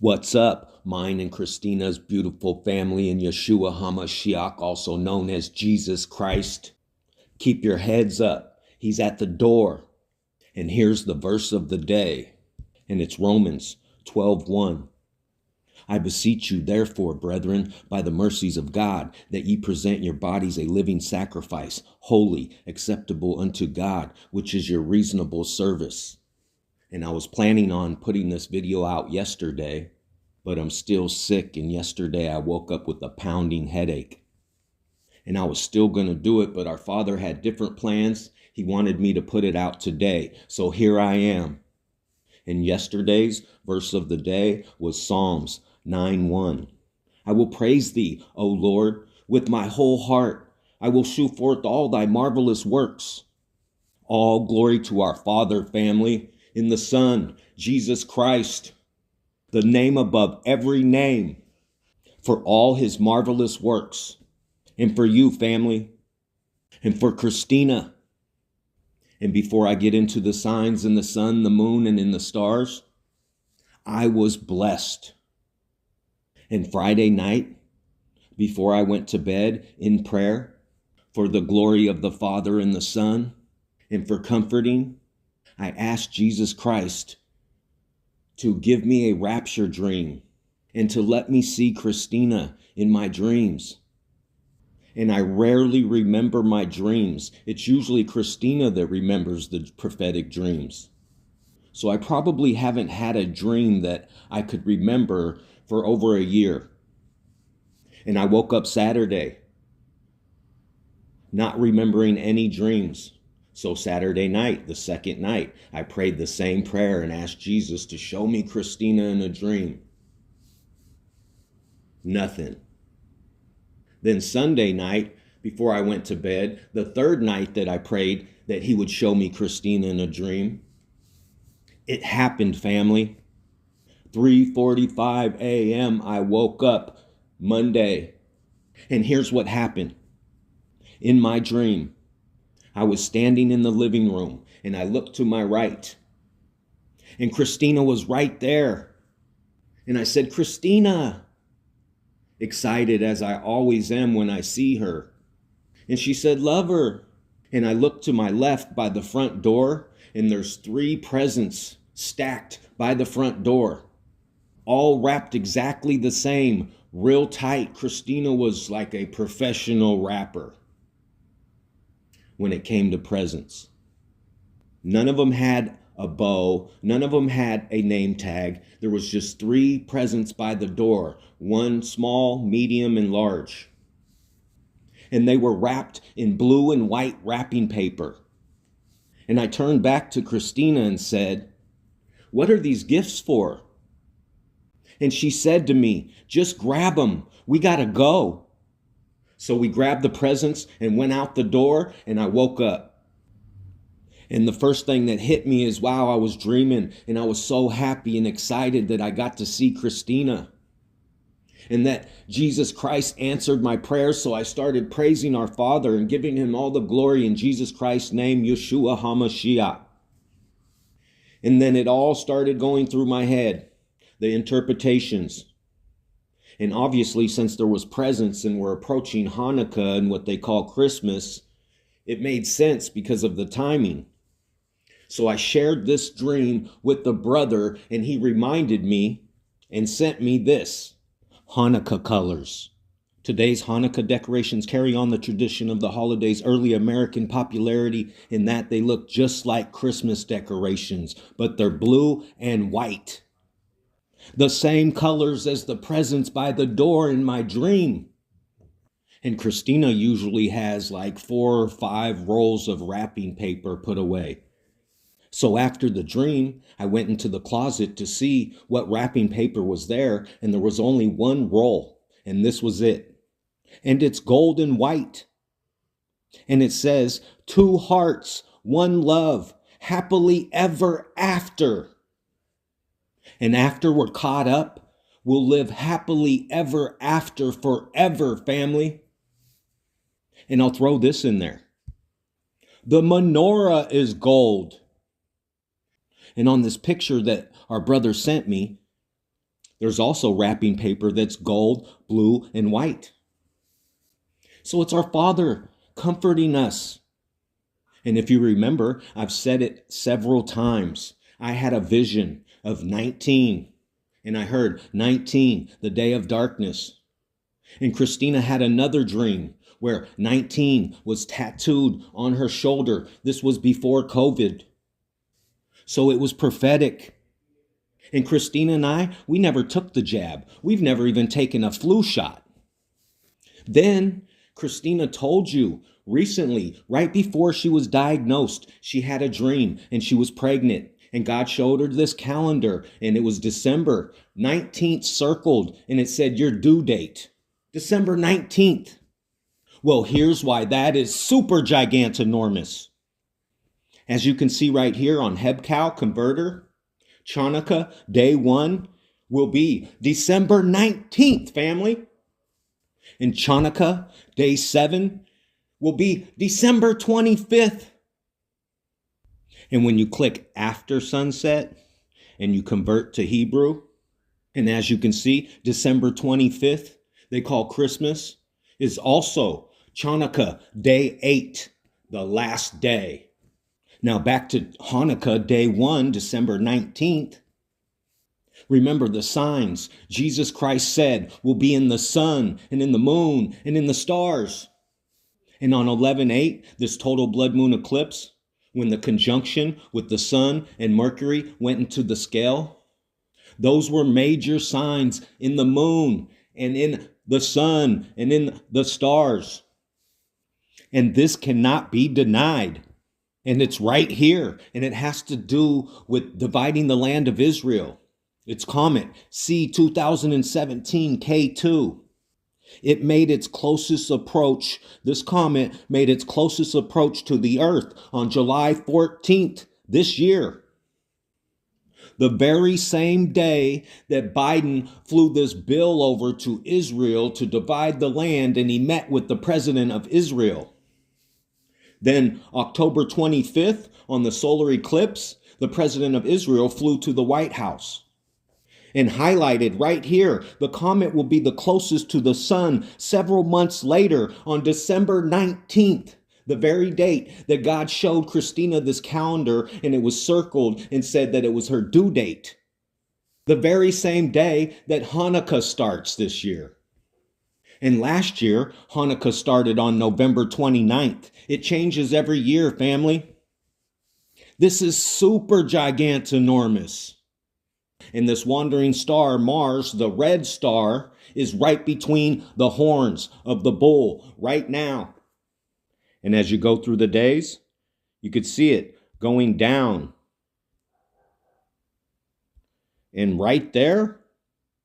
What's up, mine and Christina's beautiful family in Yeshua HaMashiach, also known as Jesus Christ? Keep your heads up. He's at the door. And here's the verse of the day. And it's Romans 12:1. I beseech you, therefore, brethren, by the mercies of God, that ye present your bodies a living sacrifice, holy, acceptable unto God, which is your reasonable service. And I was planning on putting this video out yesterday, but I'm still sick, and yesterday I woke up with a pounding headache. And I was still going to do it, but our Father had different plans. He wanted me to put it out today, so here I am. And yesterday's verse of the day was Psalms 9:1. I will praise thee, O Lord, with my whole heart. I will shew forth all thy marvelous works. All glory to our Father, family, in the Son, Jesus Christ, the name above every name, for all his marvelous works. And for you, family, and for Christina. And before I get into the signs in the sun, the moon, and in the stars, I was blessed. And Friday night, before I went to bed in prayer, for the glory of the Father and the Son, and for comforting, I asked Jesus Christ to give me a rapture dream and to let me see Christina in my dreams. And I rarely remember my dreams. It's usually Christina that remembers the prophetic dreams. So I probably haven't had a dream that I could remember for over a year. And I woke up Saturday not remembering any dreams. So Saturday night, the second night, I prayed the same prayer and asked Jesus to show me Christina in a dream. Nothing. Then Sunday night, before I went to bed, the third night that I prayed that he would show me Christina in a dream, it happened, family. 3:45 a.m. I woke up Monday. And here's what happened. In my dream, I was standing in the living room and I looked to my right. And Christina was right there. And I said, Christina, excited as I always am when I see her. And she said, lover. And I looked to my left by the front door, and there's 3 presents stacked by the front door, all wrapped exactly the same, real tight. Christina was like a professional wrapper when it came to presents. None of them had a bow. None of them had a name tag. There was just 3 presents by the door, one small, medium, and large. And they were wrapped in blue and white wrapping paper. And I turned back to Christina and said, what are these gifts for? And she said to me, just grab them. We got to go. So we grabbed the presents and went out the door, and I woke up. And the first thing that hit me is, wow, I was dreaming, and I was so happy and excited that I got to see Christina. And that Jesus Christ answered my prayers, so I started praising our Father and giving him all the glory in Jesus Christ's name, Yeshua HaMashiach. And then it all started going through my head, the interpretations. And obviously, since there was presents and we're approaching Hanukkah and what they call Christmas, it made sense because of the timing. So I shared this dream with the brother, and he reminded me and sent me this, Hanukkah colors. Today's Hanukkah decorations carry on the tradition of the holiday's early American popularity in that they look just like Christmas decorations, but they're blue and white. The same colors as the presents by the door in my dream. And Christina usually has like 4 or 5 rolls of wrapping paper put away. So after the dream, I went into the closet to see what wrapping paper was there, and there was only 1 roll, and this was it. And it's gold and white. And it says, 2 hearts, 1 love, happily ever after. And after we're caught up, we'll live happily ever after forever, family. And I'll throw this in there. The menorah is gold. And on this picture that our brother sent me, There's also wrapping paper that's gold, blue, and white. So it's our Father comforting us. And if you remember, I've said it several times. I had a vision of 19, and I heard 19, the day of darkness. And Christina had another dream where 19 was tattooed on her shoulder. This was before COVID. So it was prophetic. And Christina and I, we never took the jab. We've never even taken a flu shot. Then Christina told you recently, right before she was diagnosed, she had a dream and she was pregnant. And God showed her this calendar, and it was December 19th circled, and it said your due date, December 19th. Well, here's why that is super gigantinormous. As you can see right here on Hebcow Converter, Chanukah Day 1 will be December 19th, family. And Chanukah Day 7 will be December 25th. And when you click after sunset and you convert to Hebrew, and as you can see, December 25th, they call Christmas, is also Chanukah Day 8, the last day. Now back to Hanukkah Day 1, December 19th. Remember the signs Jesus Christ said will be in the sun and in the moon and in the stars. And on 11/8, this total blood moon eclipse, when the conjunction with the sun and Mercury went into the scale, those were major signs in the moon and in the sun and in the stars. And this cannot be denied. And it's right here. And it has to do with dividing the land of Israel. It's comet C 2017 K2. It made its closest approach. This comet made its closest approach to the earth on July 14th this year. The very same day that Biden flew this bill over to Israel to divide the land, and he met with the president of Israel. Then October 25th, on the solar eclipse, the president of Israel flew to the White House. And highlighted right here, the comet will be the closest to the sun several months later on December 19th, the very date that God showed Christina this calendar, and it was circled and said that it was her due date. The very same day that Hanukkah starts this year. And last year, Hanukkah started on November 29th. It changes every year, family. This is super gigantinormous. And this wandering star, Mars, the red star, is right between the horns of the bull right now. And as you go through the days, you could see it going down. And right there,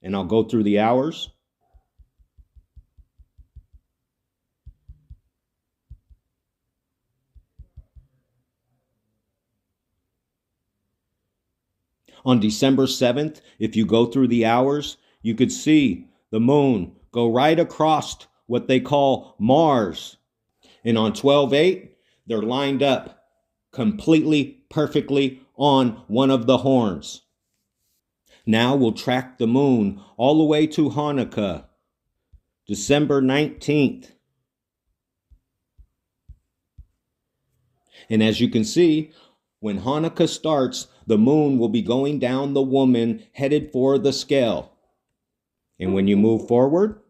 and I'll go through the hours. On December 7th, if you go through the hours, you could see the moon go right across what they call Mars. And on 12/8, they're lined up completely, perfectly on one of the horns. Now we'll track the moon all the way to Hanukkah, December 19th. And as you can see, when Hanukkah starts, the moon will be going down the woman headed for the scale. And when you move forward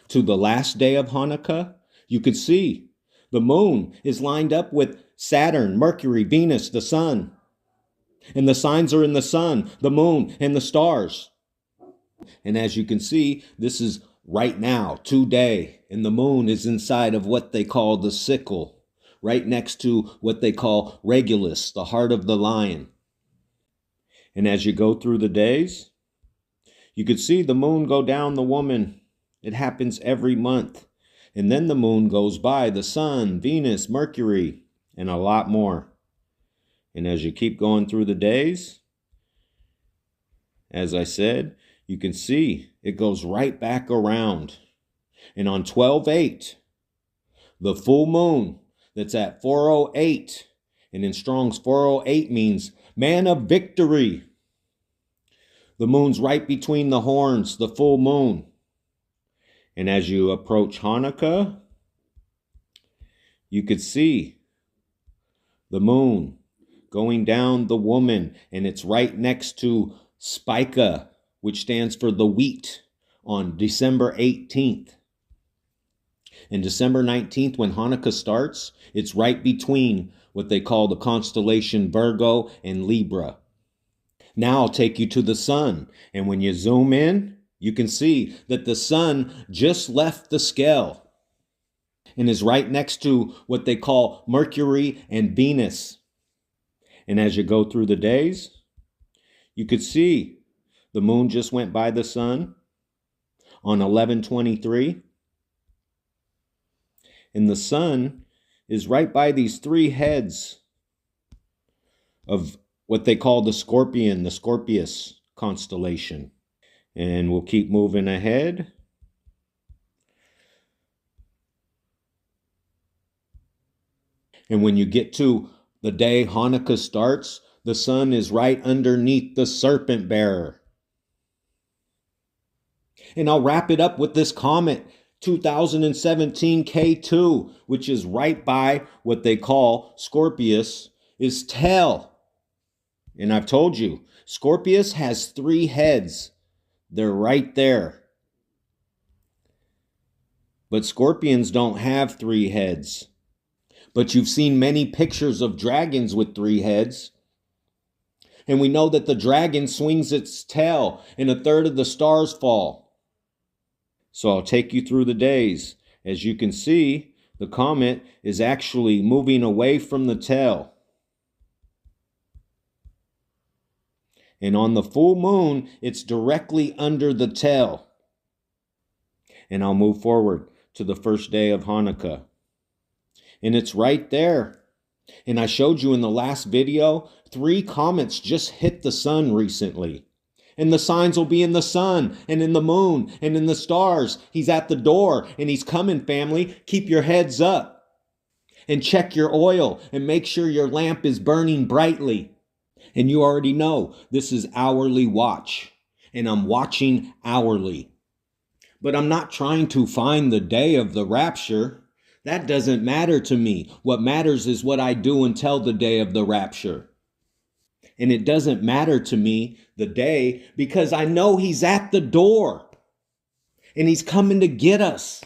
to the last day of Hanukkah, you could see the moon is lined up with Saturn, Mercury, Venus, the sun. And the signs are in the sun, the moon, and the stars. And as you can see, this is right now, today, and the moon is inside of what they call the sickle, right next to what they call Regulus, the heart of the lion. And as you go through the days, you could see the moon go down the woman. It happens every month. And then the moon goes by the sun, Venus, Mercury, and a lot more. And as you keep going through the days, as I said, you can see it goes right back around. And on 12/8, the full moon that's at 408, and in Strong's 408 means man of victory. The moon's right between the horns, the full moon. And as you approach Hanukkah, you could see the moon going down the woman, and it's right next to Spica, which stands for the wheat, on December 18th. And December 19th, when Hanukkah starts, it's right between what they call the constellation Virgo and Libra. Now I'll take you to the sun, and when you zoom in, you can see that the sun just left the scale and is right next to what they call Mercury and Venus. And as you go through the days, you could see the moon just went by the sun on 11/23. And the sun is right by these three heads of what they call the Scorpion, the Scorpius constellation. And we'll keep moving ahead. And when you get to the day Hanukkah starts, the sun is right underneath the serpent bearer. And I'll wrap it up with this comet, 2017 K2, which is right by what they call Scorpius, is tail. And I've told you, Scorpius has three heads. They're right there. But scorpions don't have three heads. But you've seen many pictures of dragons with three heads. And we know that the dragon swings its tail and a third of the stars fall. So I'll take you through the days. As you can see, the comet is actually moving away from the tail. And on the full moon, it's directly under the tail. And I'll move forward to the first day of Hanukkah. And it's right there. And I showed you in the last video, 3 comets just hit the sun recently. And the signs will be in the sun and in the moon and in the stars. He's at the door and he's coming, family. Keep your heads up and check your oil and make sure your lamp is burning brightly. And you already know this is hourly watch, and I'm watching hourly. But I'm not trying to find the day of the rapture. That doesn't matter to me. What matters is what I do until the day of the rapture. And it doesn't matter to me the day because I know he's at the door and he's coming to get us.